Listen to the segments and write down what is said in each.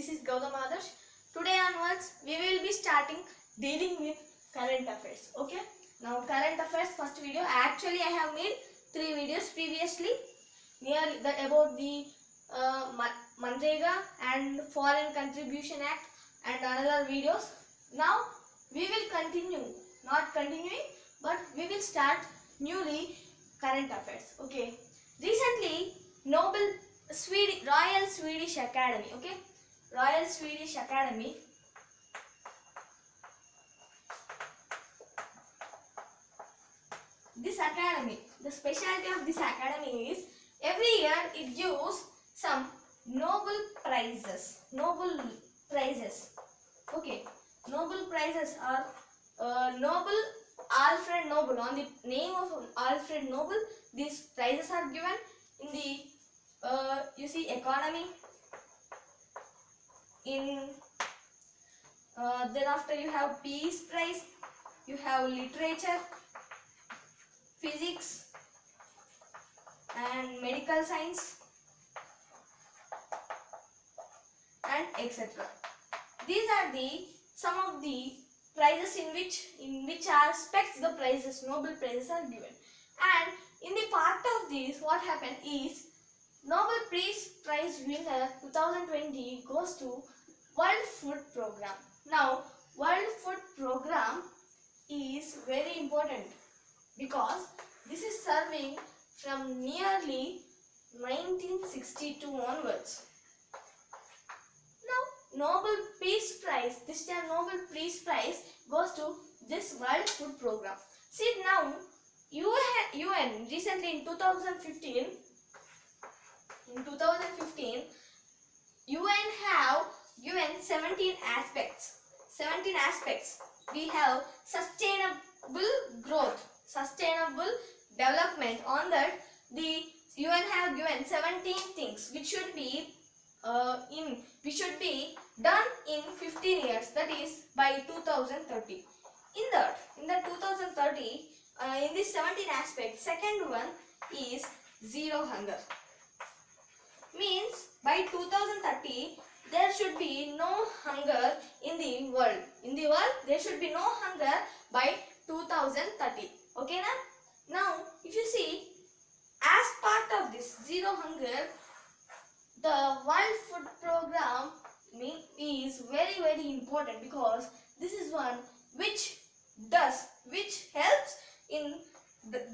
This is Gautam Adarsh. Today onwards, we will be starting dealing with current affairs. Okay. Now, current affairs first video. Actually, I have made 3 videos previously. Nearly that about the Manrega and Foreign Contribution Act and another videos. Now, we will continue. Not continuing, but we will start newly current affairs. Okay. Recently, Royal Swedish Academy. Okay. Royal Swedish Academy this academy, the specialty of this academy is every year it gives some Nobel prizes. Okay, Nobel prizes are Alfred Nobel. On the name of Alfred Nobel, these prizes are given in the you see economy. In then after you have Peace Prize, you have literature, physics and medical science and etc. These are the some of the prizes in which aspects the prizes, Nobel prizes are given. And in the part of this, what happened is Nobel Peace Prize winner 2020 goes to World Food Program. Now, World Food Program is very important because this is serving from nearly 1962 onwards. Now, Nobel Peace Prize, this time Nobel Peace Prize goes to this World Food Program. See now, UN recently in 2015, UN have given 17 aspects. We have sustainable growth, sustainable development. On that, the UN have given 17 things which should be done in 15 years. That is by 2030. In that 2030, in this 17 aspects, second one is zero hunger. Means by 2030 there should be no hunger in the world. In the world there should be no hunger by 2030. Okay now if you see, as part of this zero hunger, the World Food Program is very important because this is one which helps in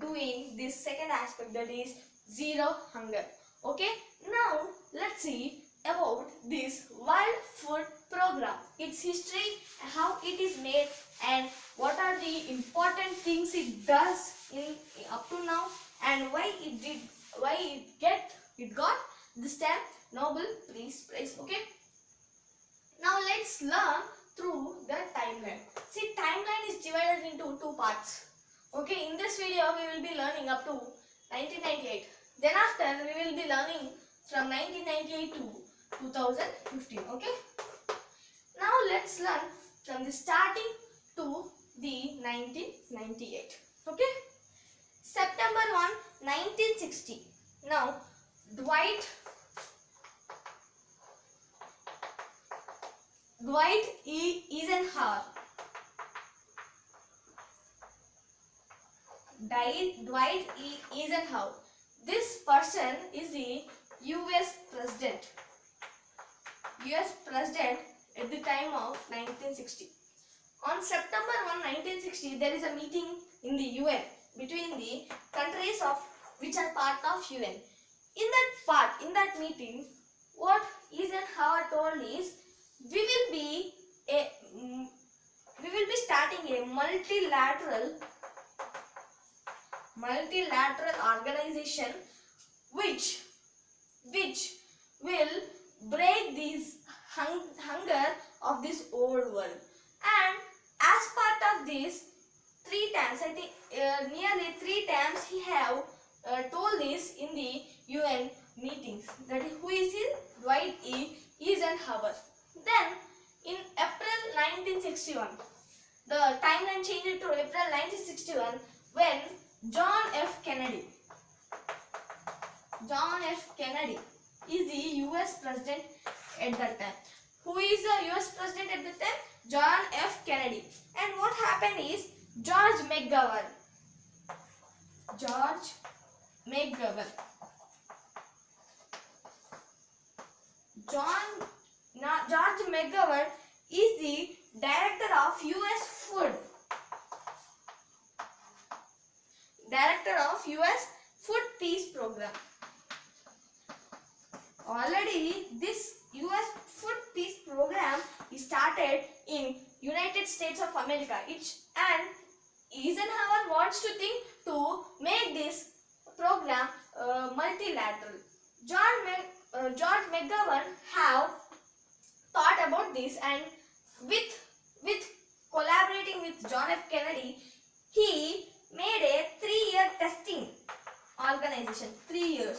doing this second aspect, that is zero hunger. Okay, now let's see about this World Food Program, its history, how it is made, and what are the important things it does in up to now, and why it got this time Nobel Peace Prize. Okay, now let's learn through the timeline. See, timeline is divided into 2 parts. Okay, in this video we will be learning up to 1998. Then after we will be learning from 1998 to 2015. Okay. Now let's learn from the starting to the 1998. Okay. September 1, 1960. Now Dwight E. Eisenhower. Dwight E. Eisenhower. This person is the US President at the time of 1960. On September 1, 1960, there is a meeting in the UN between the countries of which are part of UN. In that meeting, what Eisenhower told is, we will be starting a multilateral organization which will break this hunger of this old world. And as part of this, 3 times, I think nearly 3 times he have told this in the UN meetings. That is, who is he? Dwight E. Eisenhower. Then in April 1961, the timeline changed to April 1961 when John F. Kennedy is the US President at that time. Who is the US president at the time? John F. Kennedy. And what happened is George McGovern. George McGovern. George McGovern is the director of US Food. Director of US Food Peace Program. Already this US Food Peace Program is started in United States of America. And Eisenhower wants to think to make this program multilateral. George McGovern have thought about this, and with collaborating with John F. Kennedy, he made a 3-year testing organization. 3-year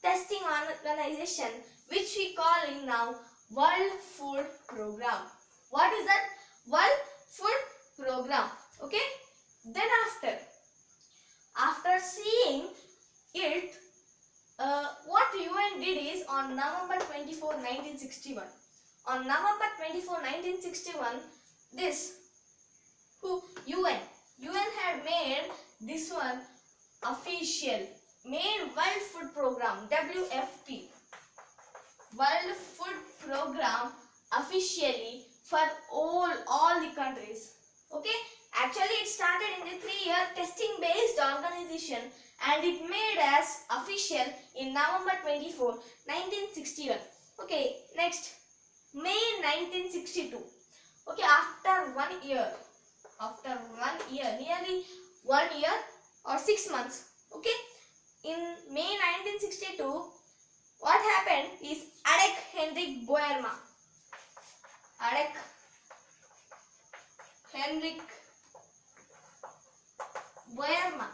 testing organization, which we call in now World Food Program. What is that? World Food Program. Okay. Then after seeing it, what UN did is on November 24, 1961. On November 24, 1961, UN had made this one official, made World Food Program, WFP, World Food Program officially for all the countries. Okay, actually it started in the 3-year testing based organization, and it made as official in November 24, 1961. Okay, next, May 1962. Okay, after 1 year, nearly 1 year or 6 months. Okay, in May 1962, what happened is Adek Henrik Boerma. Adek Henrik Boerma.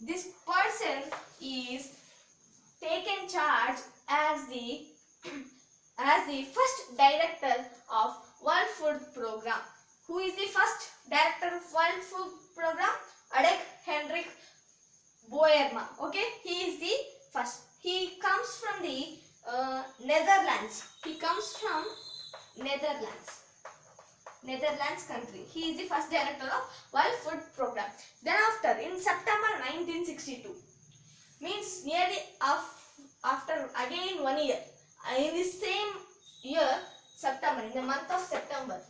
This person is taken charge as the first director of World Food Program. Who is the first director of World Food Program? Adek Henrik Boerma. Okay, he is the first. He comes from the Netherlands. Netherlands country. He is the first director of World Food Program. Then after, in September 1962, means nearly after again 1 year, in the same year, September, in the month of September,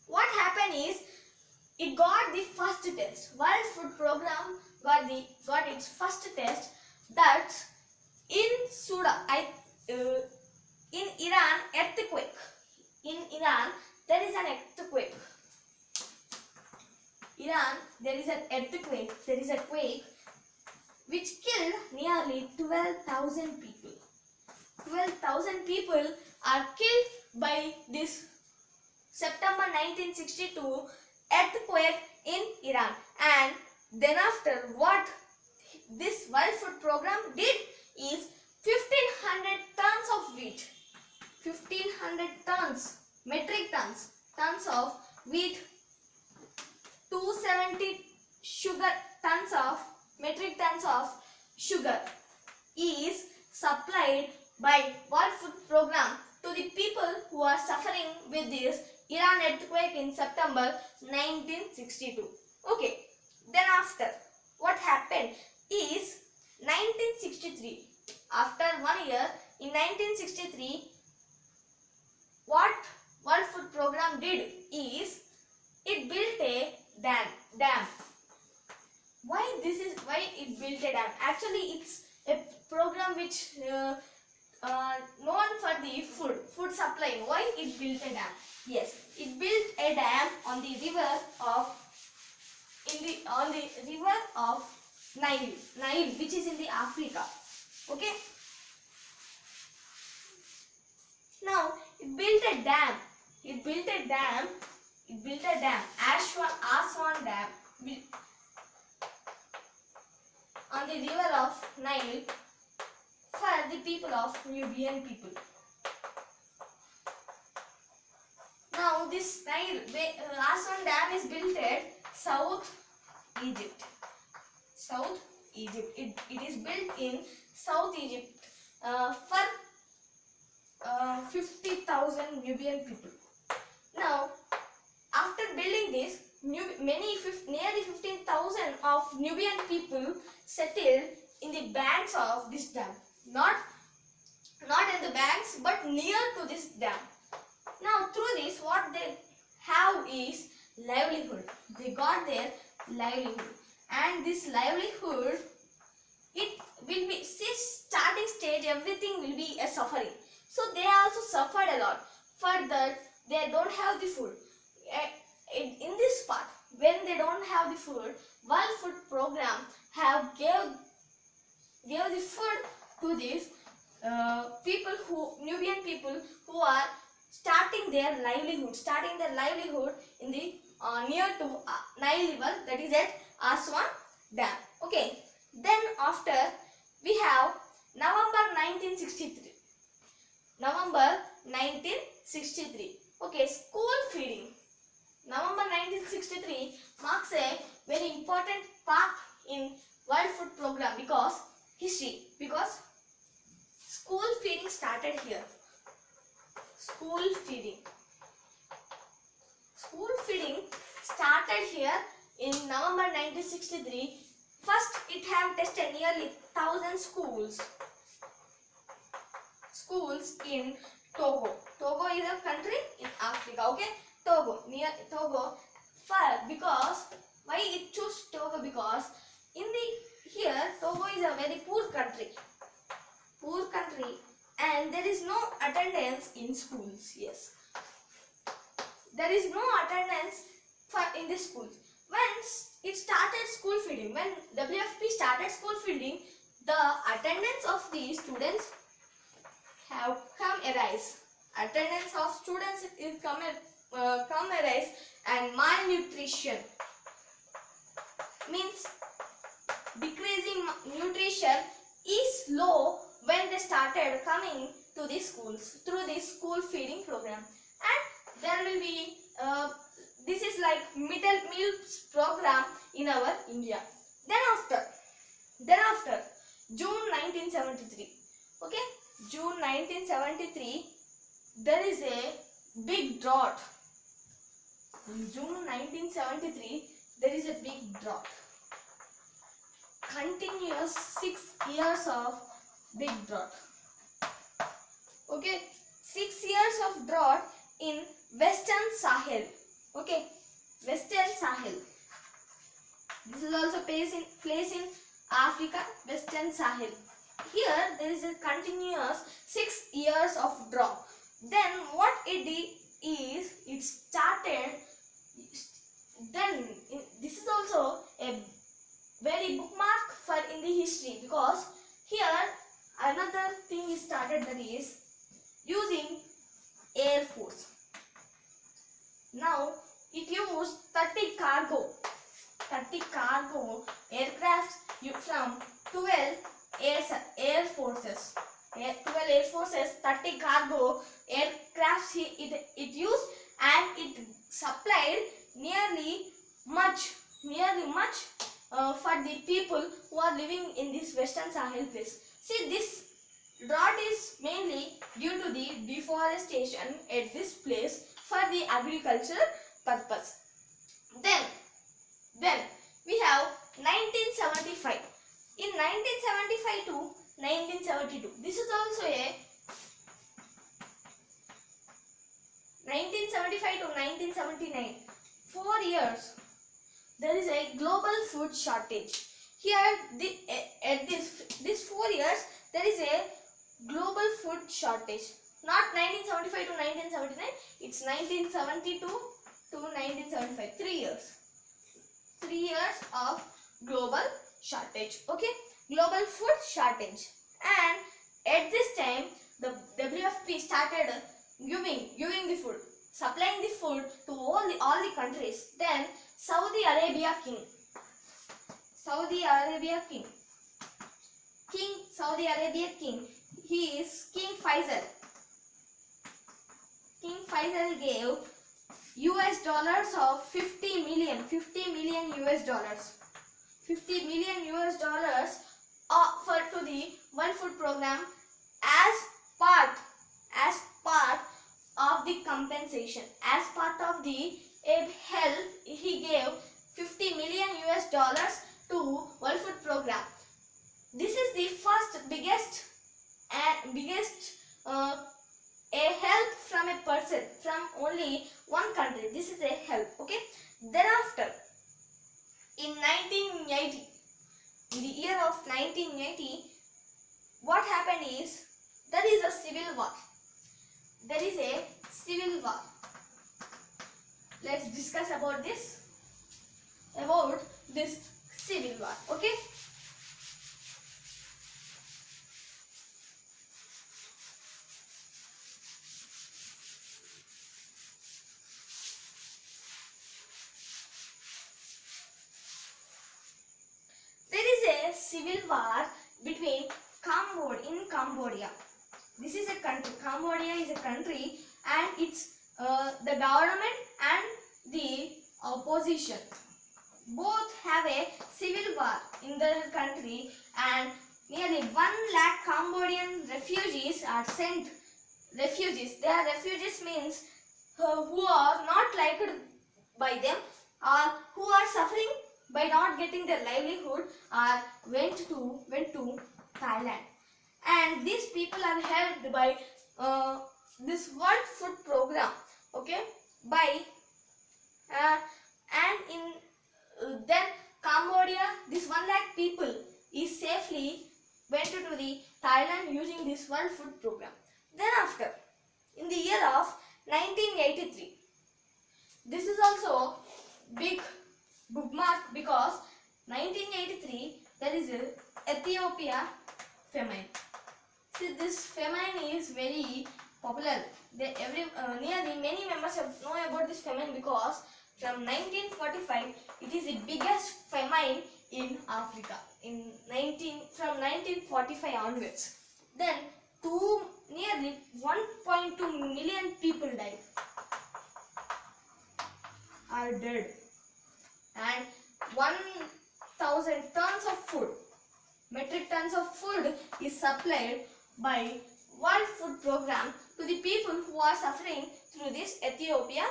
what happened is it got the first test. World Food Program got its first test, that in Sudan, in Iran, earthquake. In Iran, there is an earthquake. There is a quake which killed nearly 12,000 people. 12,000 people are killed by this September 1962 earthquake in Iran. And then after, what this World Food Program did is 1,500 tons of wheat. 1,500 tons, metric tons of wheat, 270 metric tons of sugar is supplied by World Food Program to the people who are suffering with this Iran earthquake in September 1962. Okay, then after, what happened is 1963. After 1 year, in 1963, what World Food Program did is it built a dam. Why it built a dam? Actually, it's a program which known for the food supply. Why it built a dam? Yes, it built a dam on the river of Nile, which is in the Africa. Okay. Now it built a dam. Aswan Dam, on the river of Nile for the people of Nubian people. Now this Aswan Dam is built at South Egypt. It is built in South Egypt for 15,000 Nubian people. Now, after building this, nearly 15,000 of Nubian people settled in the banks of this dam. Not in the banks, but near to this dam. Now, through this, what they have is livelihood. They got their livelihood, and this livelihood, it will be, since starting stage, everything will be a suffering. So they also suffered a lot. For that, they don't have the food. In this part, when they don't have the food, World Food Program have gave the food to these Nubian people who are starting their livelihood in the near to Nile River, that is at Aswan Dam. Okay. Then after we have November 1963. Okay, school feeding. November 1963 marks a very important part in World Food Program because school feeding started here. School feeding started here in November 1963. First, it have tested nearly 1,000 schools in Togo. Togo is a country in Africa. Okay, Togo, near Togo. Because why it chose Togo? Because here Togo is a very poor country, and there is no attendance in schools. Yes, there is no attendance in the schools. When it started school feeding, when WFP started school feeding, the attendance of the students have come arise. Attendance of students is come arise, and malnutrition means decreasing nutrition is low when they started coming to the schools through this school feeding program. And there will be this is like middle meals program in our India. Then after June 1973. Okay, June 1973, there is a big drought. In June 1973, there is a big drought. Continuous 6 years of big drought. Okay, 6 years of drought in Western Sahel. Okay, Western Sahel. This is also place in Africa, Western Sahel. Here there is a continuous 6 years of drought. Then what it did is it started. Then this is also a very bookmark for in the history, because here another thing is started, that is using Air Force. Now it used 30 cargo aircrafts from 12 air forces. 12 air forces, 30 cargo aircrafts it used, and it supplied nearly much for the people who are living in this Western Sahel place. See, this drought is mainly due to the deforestation at this place for the agricultural purpose. Then we have 1975. In 1975 to 1972, this is also a 1975 to 1979, 4 years, there is a global food shortage. Here, at this 4 years, there is a global food shortage. Not 1975 to 1979, it's 1972 to 1975, 3 years. 3 years of global shortage. Okay, global food shortage. And at this time, the WFP started giving the food, supplying the food to all the countries. Then Saudi Arabia King, he is King Faisal. King Faisal gave US dollars of 50 million US dollars. 50 million US dollars offered to the World Food Program as part compensation. As part of the Abe help, he gave 50 million US dollars to World Food Program. This is the first biggest a help from a person from only one country. This is a help. Okay. Thereafter, in 1980, in the year of 1980, what happened is there is a civil war. There is a civil war. Let's discuss about this civil war. Okay. Civil war between Cambodia. This is a country. Cambodia is a country, and it's the government and the opposition both have a civil war in their country, and nearly 1 lakh Cambodian refugees are sent. Refugees. They are refugees means who are not liked by them, or who are suffering by not getting their livelihood, or went to Thailand. And these people are helped by this World Food Program. Okay, by and in then Cambodia, this 1 lakh people is safely went to the Thailand using this World Food Program. Then after, in the year of 1983, this is also big bookmark because 1983 there is a Ethiopia famine. See, this famine is very popular. Nearly many members know about this famine because from 1945 it is the biggest famine in Africa. From 1945 onwards, then nearly 1.2 million people died, are dead, and 1,000 tons of food, metric tons of food is supplied by World Food Program to the people who are suffering through this Ethiopia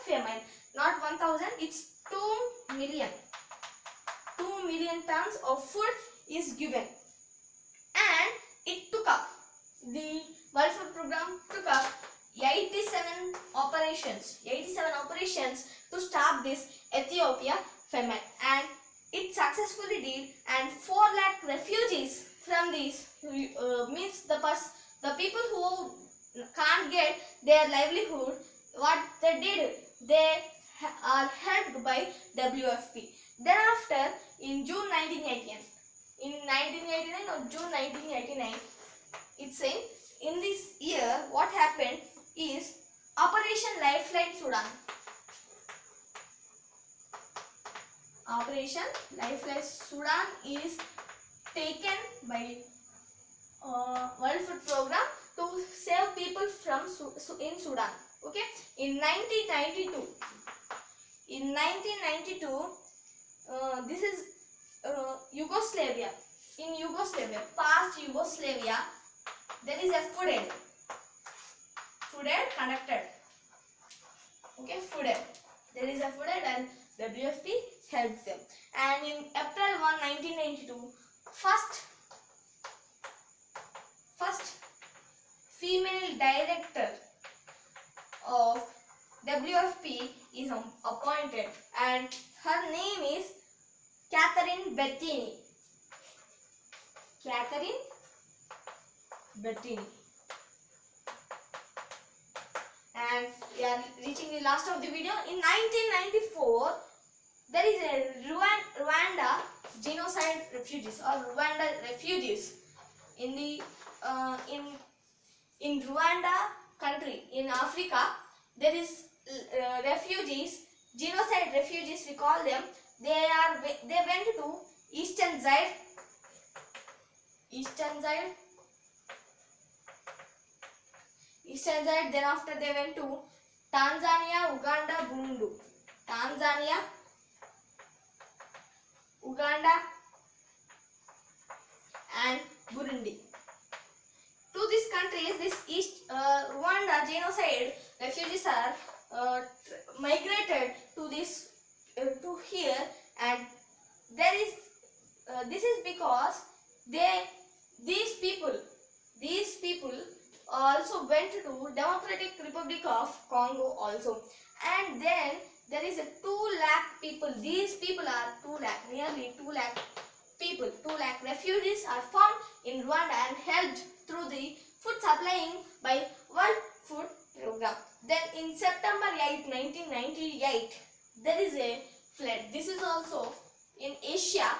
famine. Not 1,000, it's 2 million. 2 million tons of food is given, and it took up, the World Food Program took up 87 operations to stop this Ethiopia famine, and it successfully did, and 4 lakh refugees from this means the people who can't get their livelihood, what they did, they are helped by WFP. Thereafter, in June 1989, or June 1989, it's saying in this year what happened is Operation Lifeline Sudan. Operation Lifeline Sudan is taken by World Food Program to save people from in Sudan. Okay, in 1992, this is Yugoslavia. In Yugoslavia, past Yugoslavia, there is a food aid conducted. Okay, food aid. There is a food aid, and WFP helped them. And in April 1, 1992, first female director of WFP is appointed, and her name is Catherine Bettini. And we are reaching the last of the video. In 1994, there is a Rwanda genocide refugees, or Rwanda refugees in the in Rwanda country in Africa. There is refugees, genocide refugees we call them. They went to Eastern Zaire. Then after they went to Tanzania, Uganda, Burundi. Tanzania, Uganda, and Burundi. To this country countries, this East Rwanda genocide refugees are migrated to this to here, and there is this is because these people also went to Democratic Republic of Congo also, and then there is a 2 lakh people. These people are 2 lakh, nearly 2 lakh people. 2 lakh refugees are found in Rwanda and helped through the food supplying by World Food Program. Then in September 8, 1998, there is a flood. This is also in Asia,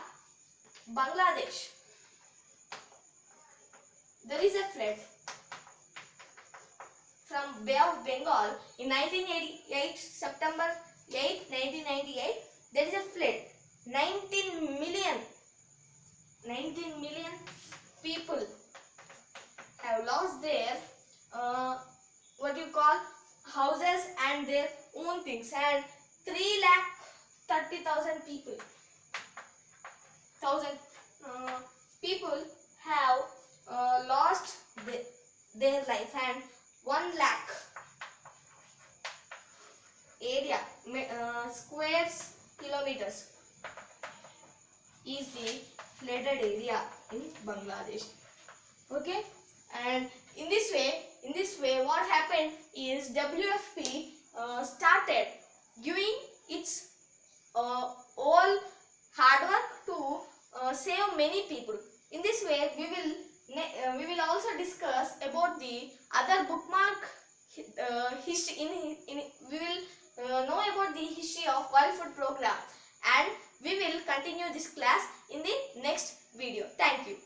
Bangladesh. There is a flood from Bay of Bengal in 1988, September 8, 1998. There is a flood. 19 million people have lost their what you call houses and their own things, and 3,30,000 people people have lost their life, and 1 lakh area square kilometers is the flooded area in Bangladesh. Okay, and in this way what happened is WFP started giving its all hard work to save many people. In this way we will also discuss about the other bookmark history. We will know about the history of World Food Program, and we will continue this class in the next video. Thank you.